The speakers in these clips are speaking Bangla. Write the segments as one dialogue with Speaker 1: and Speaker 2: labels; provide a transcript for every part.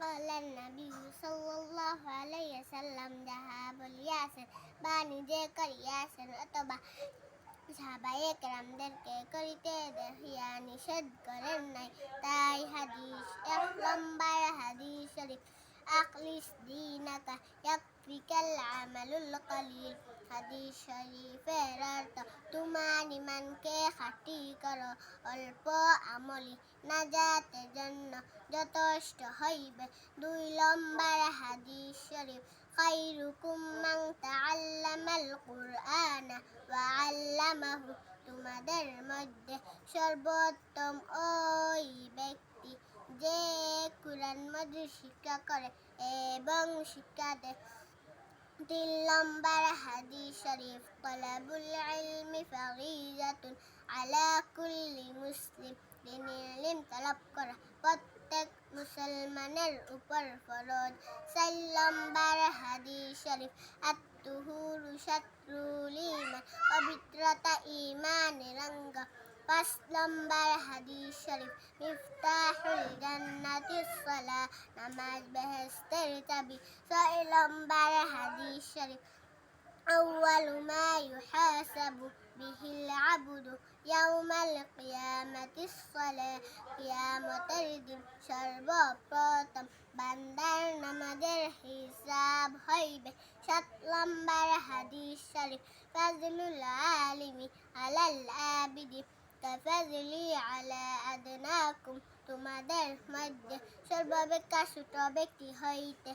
Speaker 1: কলান নবী সাল্লাল্লাহু আলাইহি ওয়াসাল্লাম যাহা বলিয়াছেন বা নিজে করিয়াছেন অথবা সাহাবায়ে কেরামদেরকে করিতে দেখিয়া নিষেধ করেন নাই, তাই হাদিস এক লম্বার হাদিস শরীফ। আখলিস দীনাকা ইয়াকফিকাল আমালুল কলিল। হাদিস শরীফের অর্থ, তোমার ইমানকে খাঁটি করো, অল্প আমলি নাজাতের জন্য যথেষ্ট হইবে। 2 নম্বর হাদিস শরীফ। খায়রুকুম মান তাআল্লামাল কুরআনা ওয়া আল্লামাহু। তোমাদের মধ্যে সর্বোত্তম ওই ব্যক্তি যে কুরআন মজিদ শিক্ষা করে এবং শিক্ষা দেয়। 3 নম্বর হাদিস শরীফ। তলাবুল ইলমি ফারিজাতুন আলা কুল্লি মুসলিম। দিনের ইলম তলব করা প্রত্যেক মুসলমানের উপর ফরজ। 4 নম্বর হাদিস শরীফ। আত-তুহুরু শাতরুল ঈমান। পবিত্রতা ঈমানের অঙ্গ। 5 নম্বর হাদিস শরীফ। মিফতাহুল জান্নাতিস সালাহ। নামাজ বেহেশতের চাবি। 6 নম্বর হাদিস শরীফ। আউয়ালু মা ইউহাসাবু বিহিল আবদু ইয়াউমাল কিয়ামাতিস সালাহ। কিয়ামতের দিন সর্বপ্রথম বান্দার নামাজের হিসাব হইবে। 7 নম্বর হাদিস শরীফ। ফাজলুল আলিমি আলাল আবিদি কাফাজলি আলা আদনাকুম। তোমাদের মধ্যে সর্বাপেক্ষা ছোট ব্যক্তি হইতে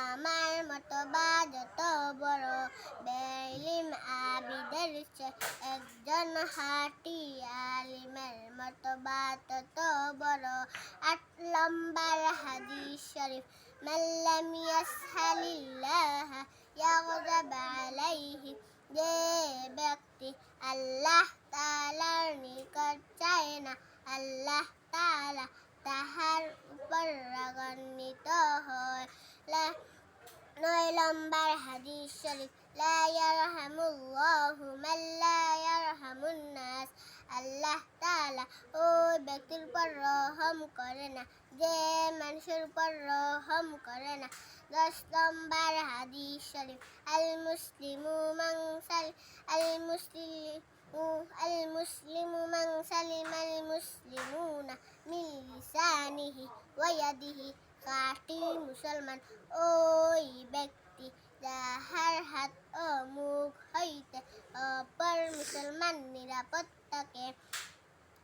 Speaker 1: আমার মতবা যত বড়। বেইলিম আবিদের চেয়ে একজন খাঁটি আলিমের মতবা তত বড়। 8 নম্বর হাদিস শরীফ। মান লাম ইয়াসআলিল্লাহ ইয়াগযাব আলাইহি। যে ব্যক্তি আল্লাহ তাআলার নিকট চায় না, আল্লাহ তাআলা তাহার উপর রাগান্বিত হয়। 9 নম্বর হাদিস শরীফ। লা ইয়ারহামুল্লাহু মান লা ইয়ারহামুন নাস। আল্লাহ তাআলা ওই ব্যক্তির উপর রহম করে না যে মানুষের উপর রহম করে না। 10 নম্বর হাদিস শরীফ। আল মুসলিমু মান সালিমাল মুসলিমুনা মিন লিসানিহি ওয়া ইয়াদিহি। খাঁটি মুসলমান ওই ব্যক্তি যাহার হাত ও মুখ হইতে অপর মুসলমান নিরাপদ থাকে।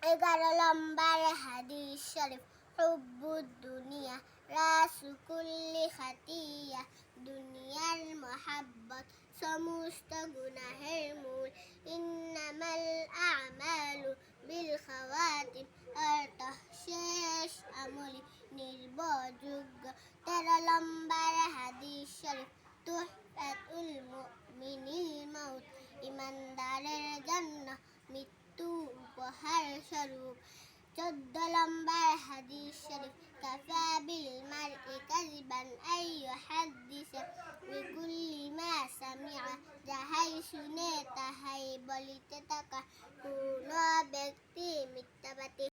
Speaker 1: 11 নম্বর হাদিস শরীফ। হুব্বুদ দুনিয়া রাসু কুল্লি খাতিয়া। দুনিয়ার মহাব্বত সমস্ত গুনাহের মূল। ইন্নামাল আমালু বিল খাওয়াতিম। অর্থ, শেষ আমলি নির্ভরযোগ্য। 13 নম্বর হাদিস শরীফ। তুহফাতুল মুমিনিল মাউত। ইমানদারের জন্য মৃত্যু উপহার স্বরূপ। 14 নম্বর হাদিস শরীফ। কাফা বিল মারই কাযিবান আন ইউহাদ্দিসা বিকুল্লি মা সামিআ। যাহাই শুনে তাহাই বলিতে থাকা। কোন